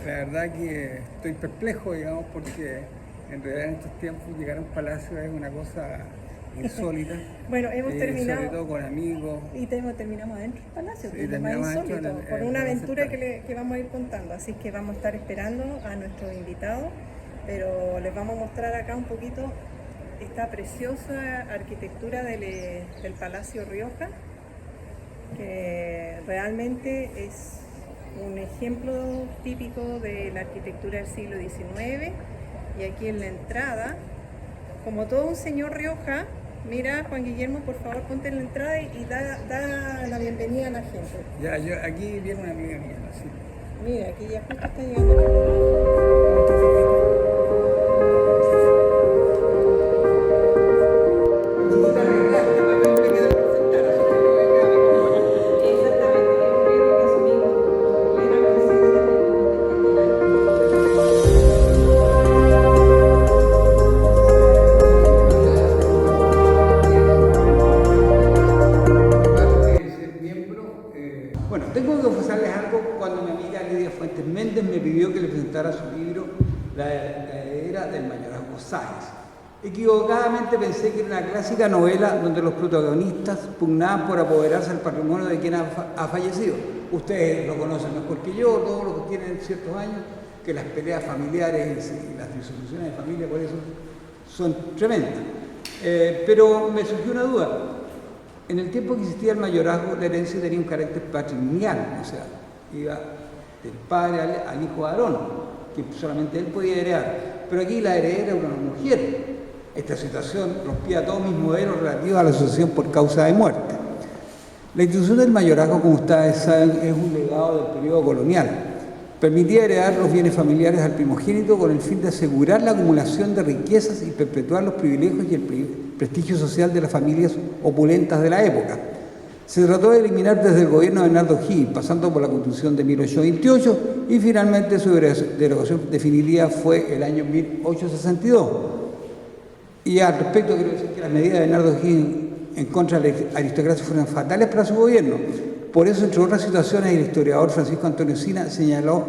la verdad que estoy perplejo, digamos, porque en realidad en estos tiempos llegar a un palacio es una cosa insólita. Bueno, hemos terminado. Sobre todo con amigos. Y terminamos adentro del palacio, que es lo más insólito, por una aventura que vamos a ir contando. Así que vamos a estar esperando a nuestros invitados, pero les vamos a mostrar acá un poquito esta preciosa arquitectura del Palacio Rioja, que realmente es un ejemplo típico de la arquitectura del siglo XIX. Y aquí en la entrada, como todo un señor Rioja, mira, Juan Guillermo, por favor, ponte en la entrada y da la bienvenida a la gente. Ya, aquí viene una amiga mía, ¿no? Sí. Mira, aquí ya justo está llegando la... Bueno, tengo que confesarles algo. Cuando mi amiga Lidia Fuentes Méndez me pidió que le presentara su libro La heredera del mayorazgo Sáenz, equivocadamente pensé que era una clásica novela donde los protagonistas pugnaban por apoderarse del patrimonio de quien ha fallecido. Ustedes lo conocen mejor que yo, todos los que tienen ciertos años, que las peleas familiares y las disoluciones de familia por eso son tremendas. Pero me surgió una duda. En el tiempo que existía el mayorazgo, la herencia tenía un carácter patrimonial, o sea, iba del padre al hijo Aarón, que solamente él podía heredar. Pero aquí la heredera era una mujer. Esta situación rompía todos mis modelos relativos a la sucesión por causa de muerte. La institución del mayorazgo, como ustedes saben, es un legado del periodo colonial. Permitía heredar los bienes familiares al primogénito con el fin de asegurar la acumulación de riquezas y perpetuar los privilegios y el prestigio social de las familias opulentas de la época. Se trató de eliminar desde el gobierno de Bernardo O'Higgins, pasando por la Constitución de 1828, y finalmente su derogación definitiva fue el año 1862. Y al respecto quiero decir que las medidas de Bernardo O'Higgins en contra de la aristocracia fueron fatales para su gobierno. Por eso, entre otras situaciones, el historiador Francisco Antonio Sina señaló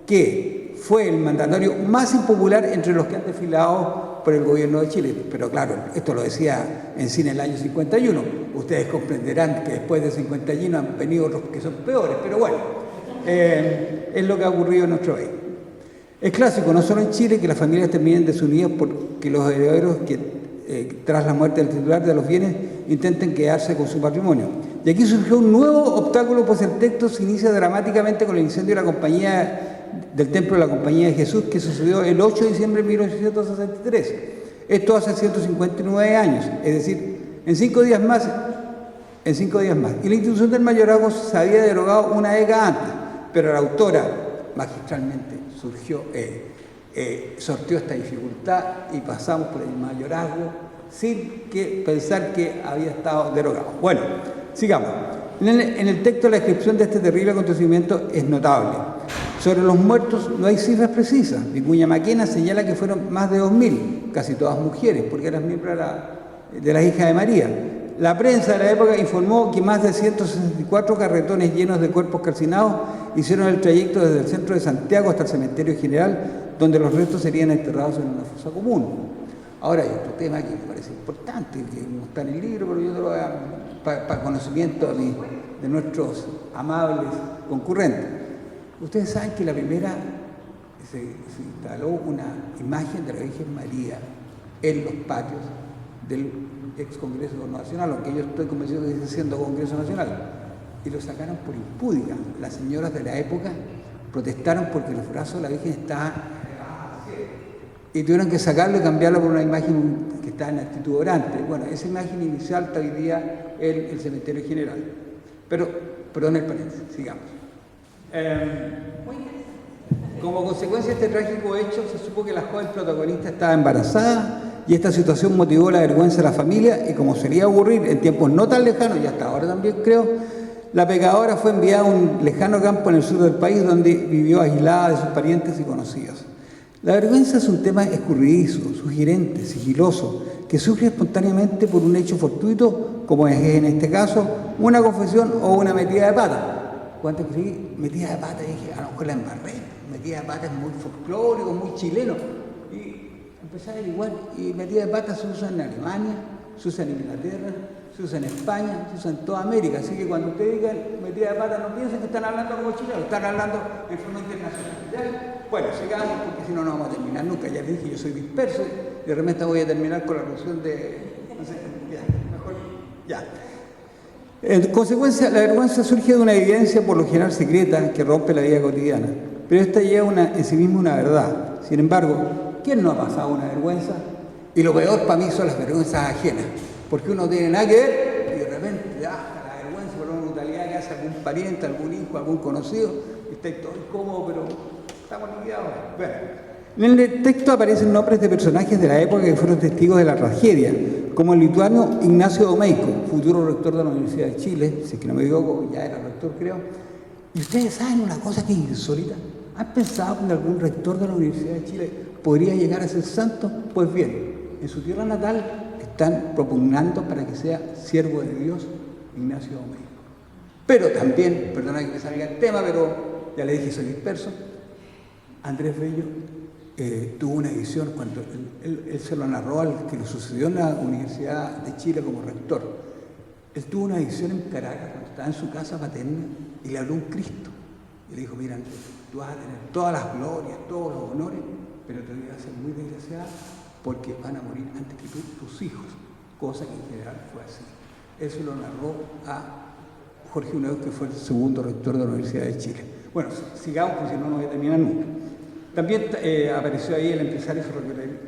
que fue el mandatario más impopular entre los que han desfilado por el gobierno de Chile. Pero claro, esto lo decía Encina en el año 51. Ustedes comprenderán que después de 51 han venido otros que son peores, pero bueno, es lo que ha ocurrido en nuestro país. Es clásico, no solo en Chile, que las familias terminen desunidas porque los herederos que tras la muerte del titular de los bienes intenten quedarse con su patrimonio. Y aquí surgió un nuevo obstáculo, pues el texto se inicia dramáticamente con el incendio de la del templo de la Compañía de Jesús, que sucedió el 8 de diciembre de 1863. Esto hace 159 años, es decir, en 5 días más. Y la institución del mayorazgo se había derogado una década antes, pero la autora magistralmente sorteó esta dificultad y pasamos por el mayorazgo sin pensar que había estado derogado. Bueno, sigamos. En el texto la descripción de este terrible acontecimiento es notable. Sobre los muertos no hay cifras precisas. Vicuña Maquena señala que fueron más de 2.000, casi todas mujeres, porque eran miembros de las hijas de María. La prensa de la época informó que más de 164 carretones llenos de cuerpos calcinados hicieron el trayecto desde el centro de Santiago hasta el cementerio general, donde los restos serían enterrados en una fosa común. Ahora hay otro tema que me parece importante, que no está en el libro, pero yo te lo voy a para conocimiento de nuestros amables concurrentes. Ustedes saben que la primera se instaló una imagen de la Virgen María en los patios del ex Congreso Nacional, aunque yo estoy convencido que sigue siendo Congreso Nacional, y lo sacaron por impúdica. Las señoras de la época protestaron porque los brazos de la Virgen estaban y tuvieron que sacarlo y cambiarlo por una imagen que está en actitud orante. Bueno, esa imagen inicial está hoy día en el cementerio general. Pero, perdón el paréntesis, sigamos. Como consecuencia de este trágico hecho, se supo que la joven protagonista estaba embarazada y esta situación motivó la vergüenza de la familia y, como solía ocurrir en tiempos no tan lejanos, y hasta ahora también creo, la pecadora fue enviada a un lejano campo en el sur del país donde vivió aislada de sus parientes y conocidos. La vergüenza es un tema escurridizo, sugerente, sigiloso, que surge espontáneamente por un hecho fortuito, como es en este caso, una confesión o una metida de pata. Cuando escribí metida de pata dije, a lo mejor la embarré. metía de pata es muy folclórico, muy chileno. Y empecé a averiguar y metía de pata se usa en Alemania, se usa en Inglaterra, se usa en España, se usa en toda América. Así que cuando ustedes digan metida de pata, no piensen que están hablando como chilenos, están hablando en forma internacional. ¿Ya? Bueno, sigamos porque si no, no vamos a terminar nunca. Ya les dije, yo soy disperso y de repente voy a terminar con la alusión de... No sé, ya, mejor, ya. En consecuencia, la vergüenza surge de una evidencia por lo general secreta que rompe la vida cotidiana, pero esta lleva en sí misma una verdad. Sin embargo, ¿quién no ha pasado una vergüenza? Y lo peor para mí son las vergüenzas ajenas, porque uno no tiene nada que ver y de repente la vergüenza por una brutalidad que hace algún pariente, algún hijo, algún conocido, y está todo incómodo, pero estamos liquidados. Bueno, en el texto aparecen nombres de personajes de la época que fueron testigos de la tragedia, como el lituano Ignacio Domeyko, futuro rector de la Universidad de Chile, si es que no me equivoco, ya era rector creo. Y ustedes saben una cosa que es insólita. ¿Han pensado que algún rector de la Universidad de Chile podría llegar a ser santo? Pues bien, en su tierra natal están propugnando para que sea siervo de Dios Ignacio Domeyko. Pero también, perdona que me salga el tema, pero ya le dije soy disperso, Andrés Bello tuvo una edición cuando él se lo narró al que le sucedió en la Universidad de Chile como rector. Él tuvo una edición en Caracas cuando estaba en su casa paterna y le habló un Cristo. Y le dijo, mira Andrés, tú vas a tener todas las glorias, todos los honores, pero te vas a ser muy desgraciada porque van a morir antes que tú, tus hijos, cosa que en general fue así. Eso lo narró a Jorge Unedo, que fue el segundo rector de la Universidad de Chile. Bueno, sigamos, porque si no, no voy a terminar nunca. También apareció ahí el empresario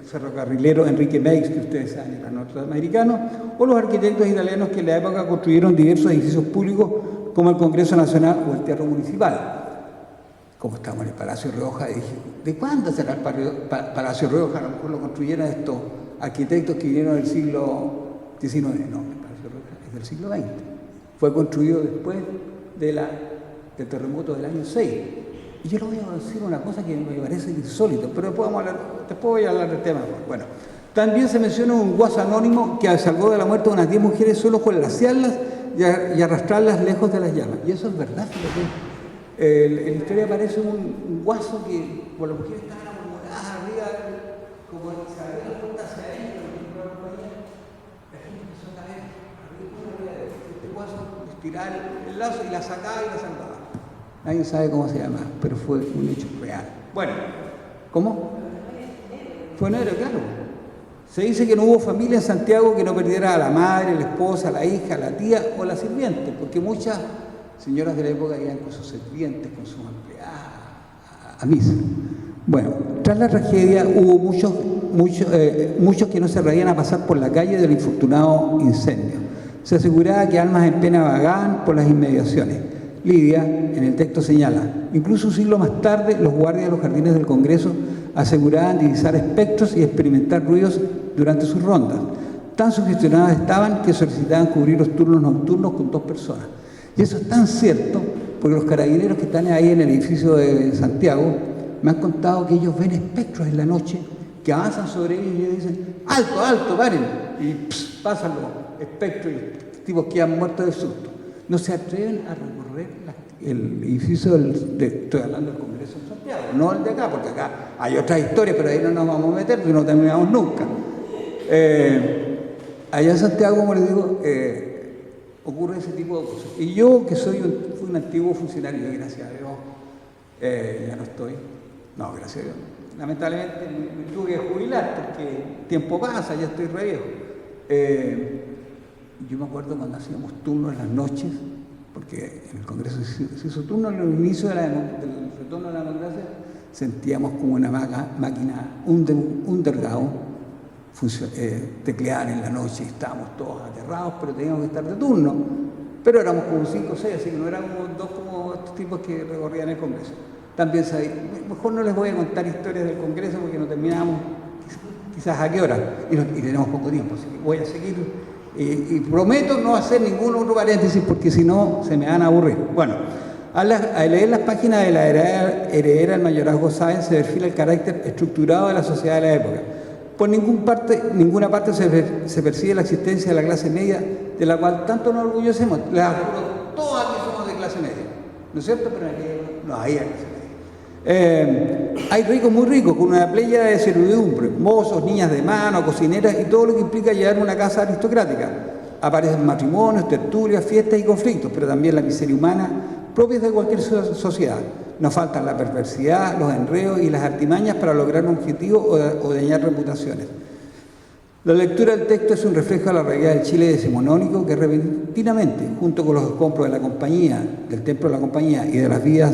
ferrocarrilero Enrique Meix, que ustedes saben, era norteamericano, o los arquitectos italianos que en la época construyeron diversos edificios públicos como el Congreso Nacional o el Teatro Municipal. Como estamos en el Palacio Rioja, dije, ¿de cuándo será el Palacio Rioja? A lo mejor lo construyeron estos arquitectos que vinieron del siglo XIX. No, el Palacio Rioja es del siglo XX. Fue construido después del terremoto del año 6. Y yo le voy a decir una cosa que me parece insólito, pero después voy a hablar del tema. Bueno, también se menciona un guaso anónimo que salvó de la muerte a unas 10 mujeres solo con laciarlas y arrastrarlas lejos de las llamas. Y eso es verdad, fíjate. En la historia aparece un guaso que por las mujeres estaban enamoradas arriba, como se abría la puerta hacia ellos, la gente empezó a caer arriba de este guaso, estiraba el lazo y la sacaba y la salvaba. Nadie sabe cómo se llama, pero fue un hecho real. Bueno, ¿cómo? Fue negro, claro. Se dice que no hubo familia en Santiago que no perdiera a la madre, la esposa, la hija, la tía o la sirviente, porque muchas señoras de la época iban con sus sirvientes, con sus empleadas a misa. Bueno, tras la tragedia hubo muchos que no se reían a pasar por la calle del infortunado incendio. Se aseguraba que almas en pena vagaban por las inmediaciones. Lidia, en el texto señala, incluso un siglo más tarde, los guardias de los jardines del Congreso aseguraban divisar espectros y experimentar ruidos durante sus rondas. Tan sugestionadas estaban que solicitaban cubrir los turnos nocturnos con 2 personas. Y eso es tan cierto, porque los carabineros que están ahí en el edificio de Santiago me han contado que ellos ven espectros en la noche que avanzan sobre ellos y ellos dicen, ¡alto, alto, paren! Y pasan los espectros y los tipos quedan muertos de susto. No se atreven a recorrer el edificio estoy hablando del Congreso en Santiago, no el de acá, porque acá hay otras historias, pero ahí no nos vamos a meter, porque no terminamos nunca. Allá en Santiago, como les digo, ocurre ese tipo de cosas. Y yo, que fui un antiguo funcionario, gracias a Dios, ya no estoy, no, gracias a Dios, lamentablemente me tuve que jubilar, porque el tiempo pasa, ya estoy re viejo. Yo me acuerdo cuando hacíamos turnos en las noches, porque en el Congreso se hizo turno en el inicio del retorno a la democracia, sentíamos como una máquina underground teclear en la noche, estábamos todos aterrados, pero teníamos que estar de turno. Pero éramos como 5 o 6, así que no éramos 2 como estos tipos que recorrían el Congreso. También sabía, mejor no les voy a contar historias del Congreso porque no terminamos quizás a qué hora, y tenemos poco tiempo, así que voy a seguir. Y prometo no hacer ningún otro paréntesis porque si no se me van a aburrir. Bueno, al leer las páginas de la heredera del mayorazgo Sáenz se perfila el carácter estructurado de la sociedad de la época. Por ninguna parte se percibe la existencia de la clase media de la cual tanto nos orgullecemos. Les aseguro, todos aquí somos de clase media, ¿no es cierto? Pero aquí no había clase Hay ricos muy ricos, con una playa de servidumbre, mozos, niñas de mano, cocineras y todo lo que implica llevar una casa aristocrática. Aparecen matrimonios, tertulias, fiestas y conflictos, pero también la miseria humana propias de cualquier sociedad. Nos faltan la perversidad, los enredos y las artimañas para lograr un objetivo o dañar reputaciones. La lectura del texto es un reflejo de la realidad del Chile decimonónico que repentinamente, junto con los escombros de la compañía, del templo de la compañía y de las vidas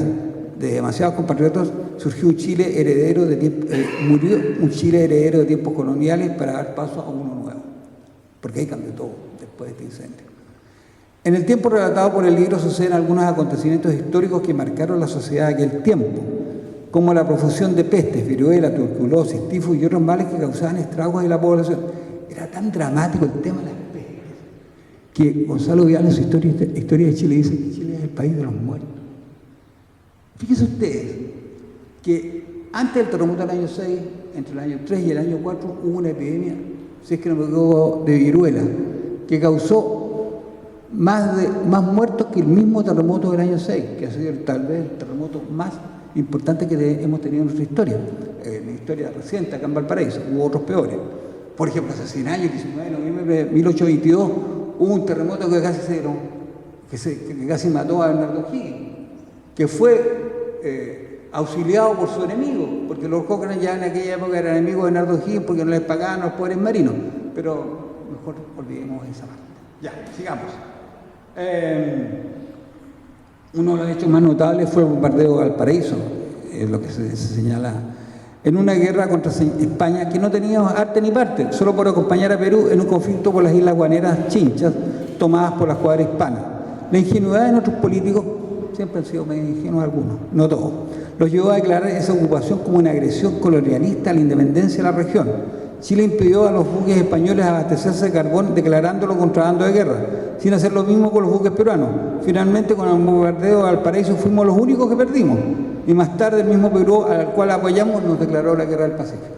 de demasiados compatriotas, surgió un Chile heredero murió un Chile heredero de tiempos coloniales para dar paso a uno nuevo. Porque ahí cambió todo después de este incendio. En el tiempo relatado por el libro suceden algunos acontecimientos históricos que marcaron la sociedad de aquel tiempo, como la profusión de pestes, viruela, tuberculosis, tifus y otros males que causaban estragos en la población. Era tan dramático el tema de las pestes que Gonzalo Vial en su historia de Chile dice que Chile es el país de los muertos. Fíjense ustedes que antes del terremoto del año 6, entre el año 3 y el año 4, hubo una epidemia, si es que no me equivoco, de viruela, que causó más muertos que el mismo terremoto del año 6, que ha sido tal vez el terremoto más importante que hemos tenido en nuestra historia, en la historia reciente acá en Valparaíso. Hubo otros peores. Por ejemplo, hace 100 años, el 19 de noviembre de 1822, hubo un terremoto que casi mató a Bernardo O'Higgins, que fue auxiliado por su enemigo, porque los Cochrane ya en aquella época eran enemigos de Bernardo O'Higgins porque no les pagaban a los pobres marinos. Pero mejor olvidemos esa parte. Ya, sigamos. Uno de los hechos más notables fue el bombardeo de Valparaíso, es lo que se señala, en una guerra contra España que no tenía arte ni parte, solo por acompañar a Perú en un conflicto por las islas guaneras Chinchas, tomadas por la escuadra hispana. La ingenuidad de nuestros políticos, siempre han sido medio ingenuos algunos, no todos, los llevó a declarar esa ocupación como una agresión colonialista a la independencia de la región. Chile impidió a los buques españoles abastecerse de carbón declarándolo contrabando de guerra, sin hacer lo mismo con los buques peruanos. Finalmente, con el bombardeo de Valparaíso fuimos los únicos que perdimos, y más tarde el mismo Perú, al cual apoyamos, nos declaró la guerra del Pacífico.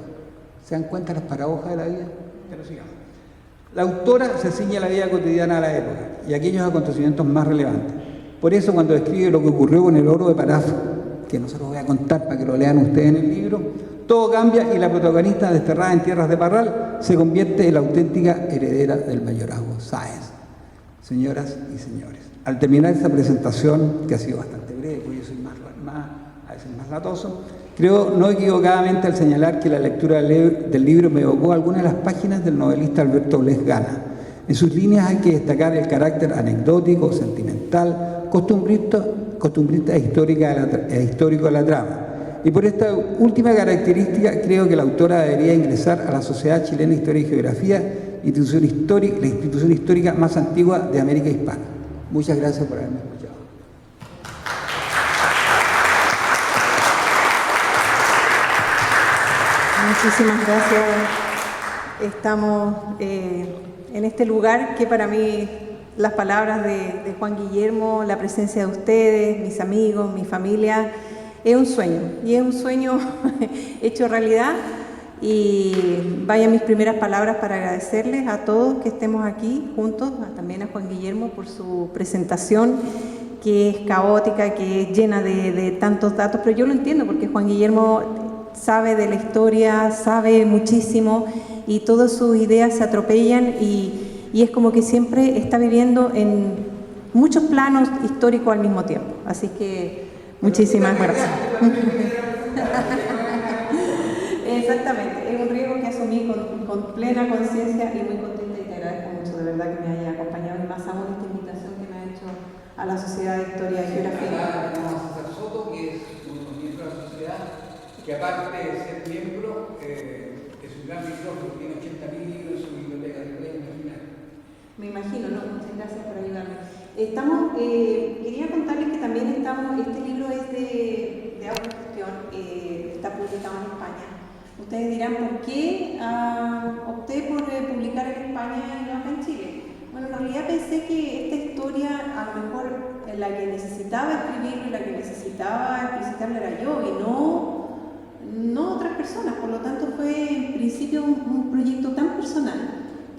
¿Se dan cuenta las paradojas de la vida? Pero sigamos. La autora se ciñe a la vida cotidiana de la época y a aquellos acontecimientos más relevantes. Por eso, cuando describe lo que ocurrió con el oro de Paraf, que no se lo voy a contar para que lo lean ustedes en el libro, todo cambia y la protagonista, desterrada en tierras de Parral, se convierte en la auténtica heredera del mayorazgo Sáenz. Señoras y señores, al terminar esta presentación, que ha sido bastante breve, porque yo soy a veces más latoso, creo no equivocadamente al señalar que la lectura del libro me evocó algunas de las páginas del novelista Alberto Blés Gana. En sus líneas hay que destacar el carácter anecdótico, sentimental, costumbrista e histórico de la trama. Y por esta última característica creo que la autora debería ingresar a la Sociedad Chilena de Historia y Geografía, la institución histórica más antigua de América Hispana. Muchas gracias por haberme escuchado. Muchísimas gracias. Estamos en este lugar que para mí las palabras de Juan Guillermo, la presencia de ustedes, mis amigos, mi familia, es un sueño, y es un sueño hecho realidad. Y vaya mis primeras palabras para agradecerles a todos que estemos aquí juntos, también a Juan Guillermo por su presentación, que es caótica, que es llena de tantos datos, pero yo lo entiendo porque Juan Guillermo sabe de la historia, sabe muchísimo y todas sus ideas se atropellan y es como que siempre está viviendo en muchos planos históricos al mismo tiempo. Así que muchísimas gracias. Exactamente, es un riesgo que asumí con plena conciencia y muy contenta, y te agradezco mucho de verdad que me haya acompañado y más aún esta invitación que me ha hecho a la Sociedad de Historia y Geografía. Tenemos a César Soto, que es un miembro de la sociedad, que aparte de ser miembro, es un gran bibliófilo, tiene 80.000 libros en su biblioteca, te puedes imaginar. Me imagino, ¿no? Muchas gracias por ayudarme. Quería contarles que también este libro es de autogestión, está publicado en España. Ustedes dirán, ¿por qué opté por publicar en España y no acá en Chile? Bueno, en realidad pensé que esta historia, a lo mejor la que necesitaba escribirlo y la que necesitaba explicitarla era yo y no otras personas. Por lo tanto, fue en principio un proyecto tan personal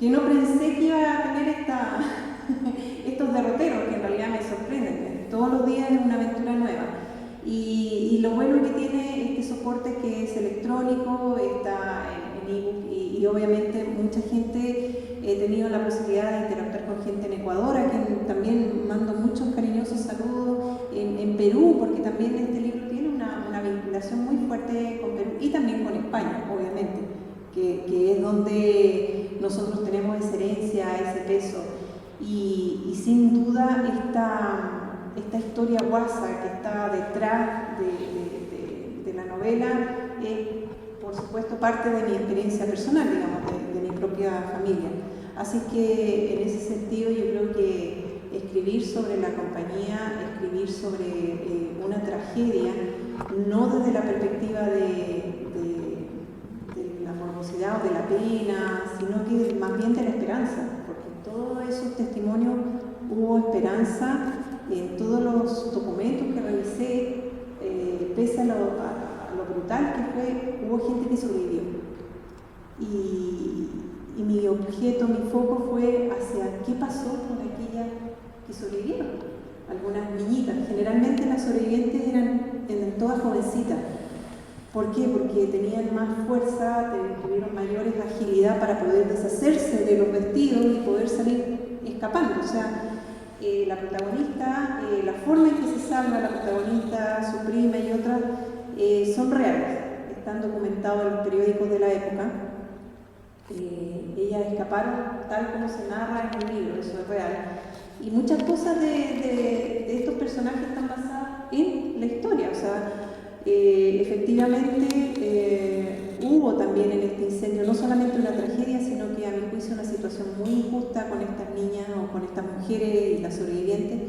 que no pensé que iba a tener estos derroteros, que en realidad me sorprenden. Todos los días es una aventura nueva. Y lo bueno que tiene electrónico, está en ebook y obviamente mucha gente, he tenido la posibilidad de interactuar con gente en Ecuador, a quien también mando muchos cariñosos saludos, en Perú, porque también este libro tiene una vinculación muy fuerte con Perú y también con España, obviamente, que es donde nosotros tenemos esa herencia, ese peso. Y sin duda esta historia guasa que está detrás de la novela es, por supuesto, parte de mi experiencia personal, digamos, de mi propia familia. Así que en ese sentido yo creo que escribir sobre la compañía, escribir sobre una tragedia, no desde la perspectiva de la morbosidad o de la pena, sino que más bien de la esperanza, porque en todos esos testimonios hubo esperanza, en todos los documentos que revisé, pese a lo brutal que fue, hubo gente que sobrevivió. Y mi objeto, mi foco fue hacia qué pasó con aquellas que sobrevivieron. Algunas niñitas, generalmente las sobrevivientes eran todas jovencitas. ¿Por qué? Porque tenían más fuerza, tuvieron mayores agilidad para poder deshacerse de los vestidos y poder salir escapando. O sea, la protagonista, la forma en que se salva la protagonista, su prima y otras, son reales. Están documentados en los periódicos de la época. Ellas escaparon tal como se narra en el libro, eso es real. Y muchas cosas de estos personajes están basadas en la historia. O sea, efectivamente hubo también en este incendio no solamente una tragedia, sino que a mi juicio una situación muy injusta con estas niñas o con estas mujeres y las sobrevivientes,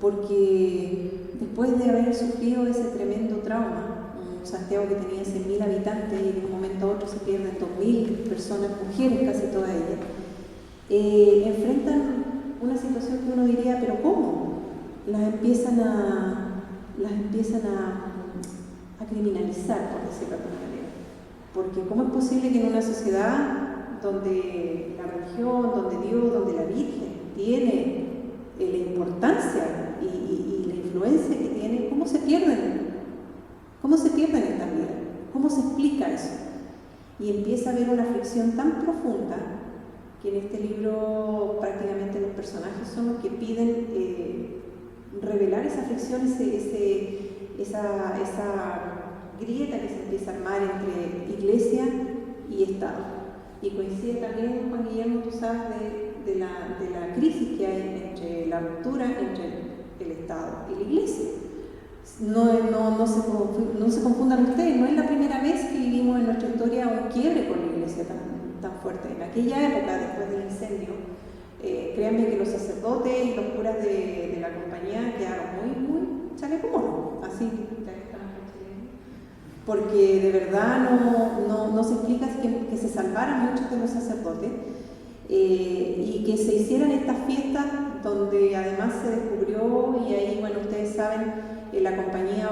porque después de haber sufrido ese tremendo trauma, Santiago que tenía 100.000 habitantes y de un momento a otro se pierden 2.000 personas, mujeres casi todas ellas, enfrentan una situación que uno diría, pero ¿cómo? Las empiezan a criminalizar, por decirlo de alguna manera. Porque ¿cómo es posible que en una sociedad donde la religión, donde Dios, donde la Virgen tiene la importancia y la influencia que tiene, ¿cómo se pierden? ¿Cómo se pierden estas vidas? ¿Cómo se explica eso? Y empieza a haber una fricción tan profunda que en este libro prácticamente los personajes son los que piden revelar esa fricción, esa grieta que se empieza a armar entre iglesia y Estado. Y coincide también, Juan Guillermo, tú sabes, de la crisis que hay entre la ruptura entre el Estado y la iglesia. No se confundan ustedes, no es la primera vez que vivimos en nuestra historia un quiebre con la iglesia tan fuerte. En aquella época, después del incendio, créanme que los sacerdotes y los curas de la compañía quedaron muy chaleco mono, así, porque de verdad no se explica que se salvaran muchos de los sacerdotes y que se hicieran estas fiestas donde además se descubrió, y ahí, bueno, ustedes saben, la compañía,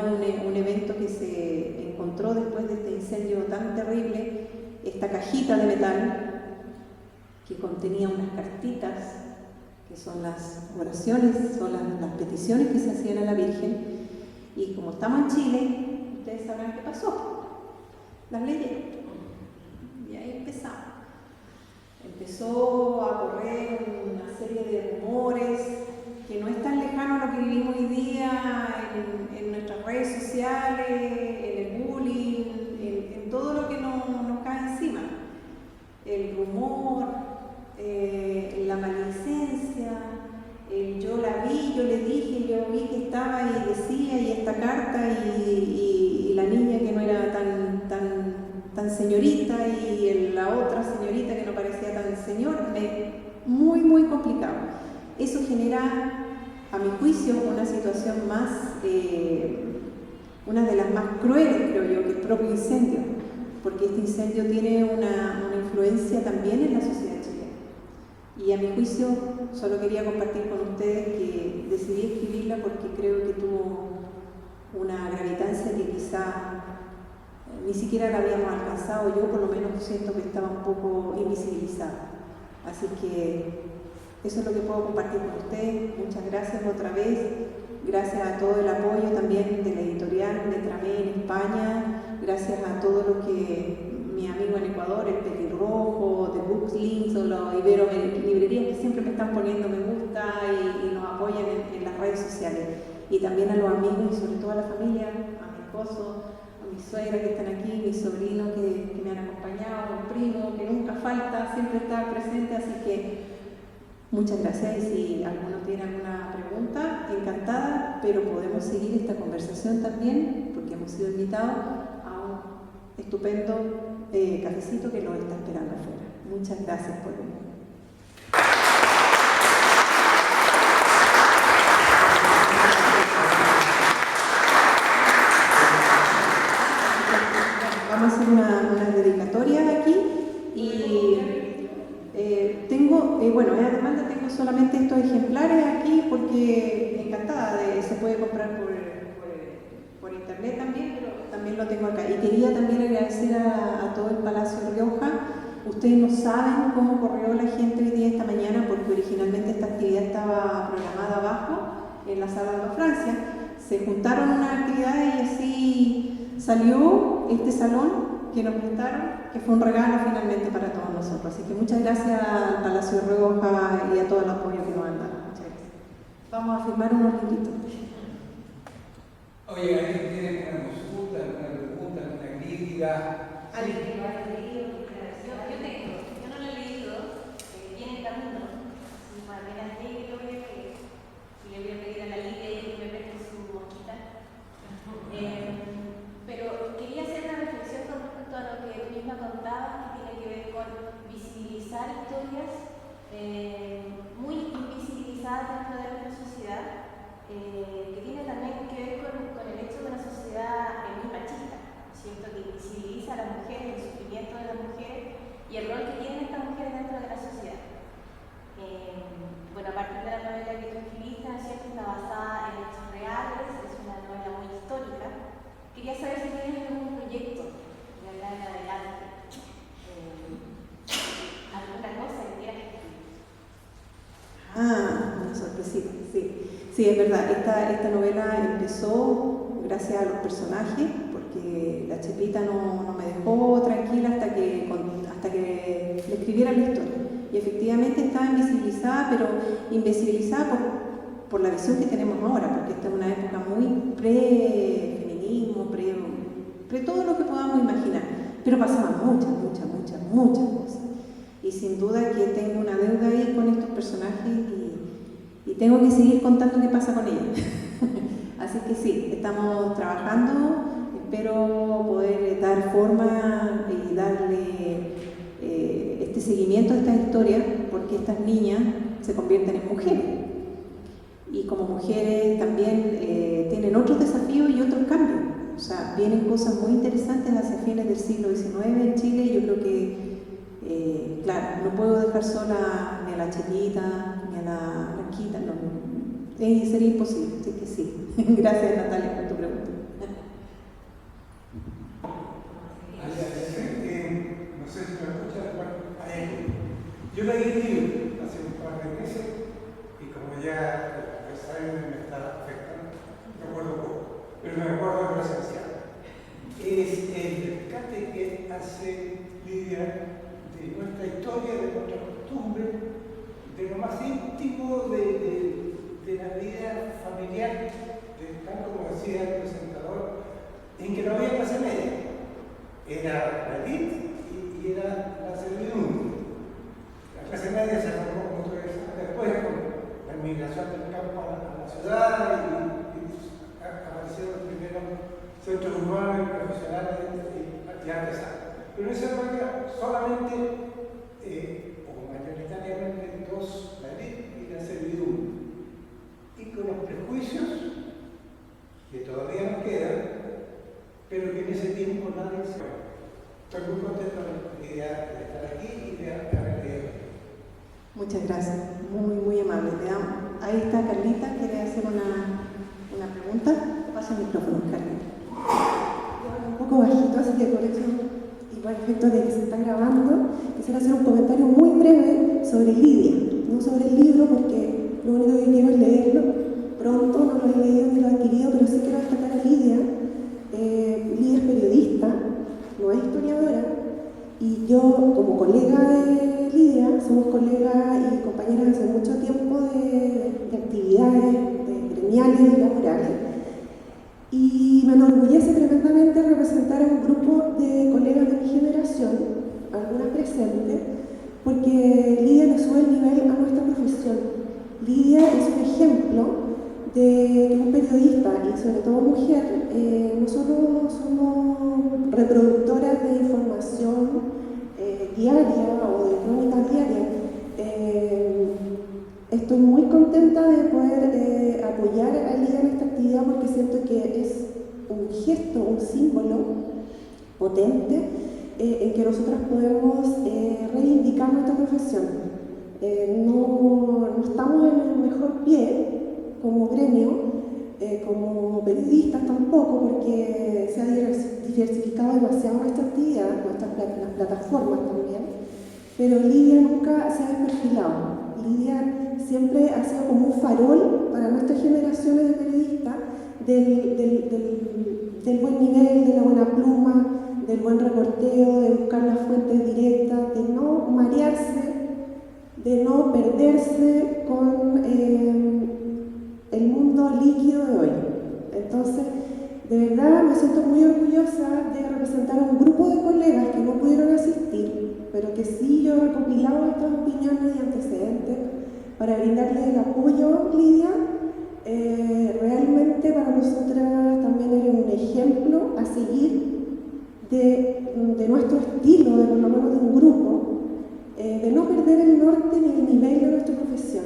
un evento que se encontró después de este incendio tan terrible, esta cajita de metal que contenía unas cartitas, que son las oraciones, son las peticiones que se hacían a la Virgen, y como estamos en Chile, ustedes sabrán qué pasó, las leyes, y ahí empezamos. Empezó a correr una serie de rumores que no es tan lejano a lo que vivimos hoy día en nuestras redes sociales, en el bullying, en todo lo que nos cae encima. El rumor, la maledicencia, yo la vi, yo le dije, yo vi que estaba y decía, y esta carta, y la niña que no era tan señorita, y la otra señorita que no parecía tan señor, muy, muy complicado. Eso genera, a mi juicio, una situación más, una de las más crueles, creo yo, que el propio incendio, porque este incendio tiene una influencia también en la sociedad chilena. Y a mi juicio, solo quería compartir con ustedes que decidí escribirla porque creo que tuvo una gravitancia que quizá ni siquiera la habíamos alcanzado. Yo por lo menos siento que estaba un poco invisibilizada. Así que eso es lo que puedo compartir con ustedes. Muchas gracias otra vez. Gracias a todo el apoyo también de la editorial Letramé en España. gracias a todo lo que mi amigo en Ecuador, el Pelirrojo, de Books Links o los Ibero librerías que siempre me están poniendo me gusta y nos apoyan en las redes sociales. Y también a los amigos y sobre todo a la familia, a mi esposo, a mi suegra que están aquí, mis sobrinos que me han acompañado, el primo que nunca falta, siempre está presente, así que muchas gracias. Y si alguno tiene alguna pregunta, encantada, pero podemos seguir esta conversación también porque hemos sido invitados a un estupendo cafecito que nos está esperando afuera. Muchas gracias por venir. Vamos a hacer una dedicatoria aquí y tengo, bueno, además tengo solamente estos ejemplares aquí porque encantada, se puede comprar por internet también, pero también lo tengo acá. Y quería también agradecer a todo el Palacio Rioja. Ustedes no saben cómo corrió la gente hoy día esta mañana porque originalmente esta actividad estaba programada abajo en la sala de Francia. Se juntaron unas actividades y así salió este salón que nos prestaron, que fue un regalo finalmente para todos nosotros. Así que muchas gracias al Palacio Rioja y a todo el apoyo que nos han dado. Muchas gracias. Vamos a firmar unos libritos. Oye, ¿alguien tiene una consulta, alguna pregunta, alguna crítica? ¿Alguien que lo haya leído? Yo no lo he leído, viene en camino. Si apenas llegue, yo voy a leer. Y le voy a pedir a la Lidia que me preste su mosquita. Pero quería hacer una reflexión con respecto a lo que tú misma contabas, que tiene que ver con visibilizar historias muy invisibilizadas dentro de nuestra sociedad, que tiene también que ver con el hecho de una sociedad muy machista, ¿cierto? Que invisibiliza a las mujeres, el sufrimiento de las mujeres y el rol que tienen estas mujeres dentro de la sociedad. Bueno, a partir de la novela que tú escribiste, ¿cierto? Está basada en hechos reales, es una novela muy histórica. Quería saber si tienes algún proyecto de hablar en adelante, alguna cosa que quieras escribir. Una sorpresita, sí. Sí, es verdad, esta novela empezó gracias a los personajes, porque la Chepita no me dejó tranquila hasta que le escribiera la historia. Y efectivamente estaba invisibilizada, pero invisibilizada por la visión que tenemos ahora, porque esta es una época muy pre-feminismo, pre todo lo que podamos imaginar. Pero pasaban muchas cosas. Y sin duda que tengo una deuda ahí con estos personajes y tengo que seguir contando qué pasa con ellos. Así que sí, estamos trabajando, espero poder dar forma y darle este seguimiento a esta historia, porque estas niñas se convierten en mujeres. Y como mujeres también tienen otros desafíos y otros cambios. O sea, vienen cosas muy interesantes hacia fines del siglo XIX en Chile y yo creo que, claro, no puedo dejar sola ni a la Chelita, ni a la Blanquita, no. Sería imposible, así que sí. Gracias, Natalia, por tu pregunta. No sé si me escuchan. Yo leí el libro hace un par de meses y como ya el Alzheimer me está afectando, me acuerdo poco, pero me acuerdo de lo esencial. Es el rescate que hace Lidia de nuestra historia, de nuestra costumbre, de lo más íntimo de la vida familiar, tal como decía el presentador, en que no había clase media. Era la élite y era la servidumbre. La clase media se formó, como ustedes saben, después con la migración del campo a la ciudad y aparecieron los primeros centros urbanos y profesionales y artesanos. Pero en esa época solamente, o mayoritariamente, dos, la élite y la servidumbre. Y con los prejuicios que todavía nos quedan, pero que en ese tiempo nadie se ve. Estoy muy contento de estar aquí y de haber leído. Muchas gracias, muy amable. Ahí está Carlita, ¿quiere hacer una pregunta? Pasa el micrófono, Carlita. Yo hablo un poco bajito, así que por eso, y por efecto de que se está grabando, quisiera hacer un comentario muy breve sobre Lidia. No sobre el libro, porque lo único que quiero es leerlo. Pronto no lo he leído ni lo he adquirido, pero sí quiero destacar a Lidia. Lidia es periodista. Y yo, como colega de Lidia, somos colegas y compañeras hace mucho tiempo de actividades de gremiales y laborales. Y me enorgullece tremendamente representar a un grupo de colegas de mi generación, algunas presentes, porque Lidia le sube el nivel a nuestra profesión. Lidia es un ejemplo de que un periodista, y sobre todo mujer, no solo somos reproductoras de información diaria o de crónicas diarias. Estoy muy contenta de poder apoyar a Lidia en esta actividad porque siento que es un gesto, un símbolo potente en que nosotras podemos reivindicar nuestra profesión. No estamos en el mejor pie como gremio, como periodistas tampoco, porque se ha diversificado demasiado nuestra actividad, las plataformas también, pero Lidia nunca se ha desperfilado. Lidia siempre ha sido como un farol para nuestras generaciones de periodistas del buen nivel, de la buena pluma, del buen reporteo, de buscar las fuentes directas, de no marearse, de no perderse con el mundo líquido de hoy. Entonces, de verdad me siento muy orgullosa de representar a un grupo de colegas que no pudieron asistir, pero que sí yo he recopilado estas opiniones y antecedentes para brindarle el apoyo, Lidia. Realmente para nosotras también eres un ejemplo a seguir de nuestro estilo, de por lo menos de un grupo, de no perder el norte ni el nivel de nuestra profesión.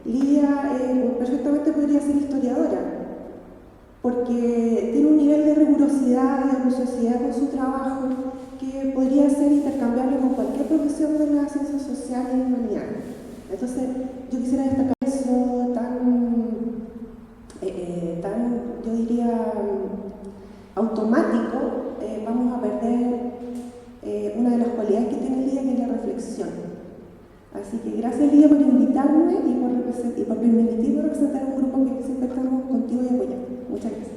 Lidia perfectamente podría ser historiadora, porque tiene un nivel de rigurosidad y de minuciosidad con su trabajo que podría ser intercambiable con cualquier profesión de las ciencias sociales y humanidades. Entonces, yo quisiera destacar eso tan yo diría, automático. Vamos a perder una de las cualidades que tiene Lidia, que es la reflexión. Así que gracias, Lidia, por invitarme y por permitirme representar un grupo que siempre estamos contigo y apoyando. Muchas gracias.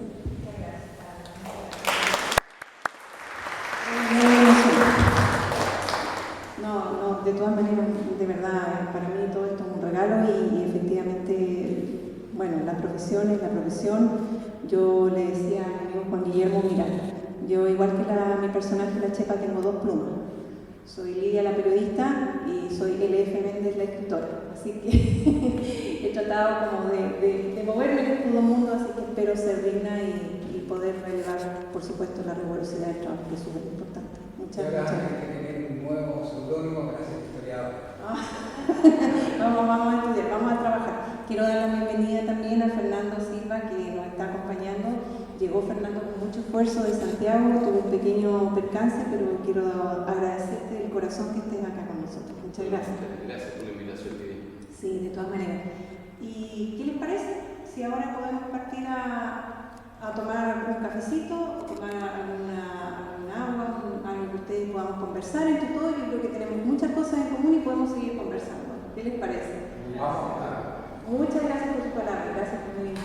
No, de todas maneras, de verdad, para mí todo esto es un regalo y efectivamente, bueno, la profesión es la profesión. Yo le decía a mi amigo Juan Guillermo, mira, yo igual que mi personaje, la Chepa, tengo dos plumas. Soy Lidia, la periodista, y soy LF Méndez, la escritora. Así que he tratado como de moverme en este mundo, así que espero ser digna y poder relevar, por supuesto, la rigurosidad del trabajo, que es súper importante. Muchas gracias. Hay que tener un nuevo seudónimo para ser historiador. Vamos a estudiar, vamos a trabajar. Quiero dar la bienvenida también a Fernando Silva, que nos está acompañando. Llegó Fernando con mucho esfuerzo de Santiago, tuvo un pequeño percance, pero quiero agradecerte de corazón que estés acá con nosotros. Muchas gracias. Gracias por la invitación, Lidia. Sí, de todas maneras. ¿Y qué les parece si ahora podemos partir a tomar un cafecito, tomar algún agua, algo que ustedes podamos conversar entre todos? Yo creo que tenemos muchas cosas en común y podemos seguir conversando. ¿Qué les parece? Muchas gracias por sus palabras. Gracias por venir.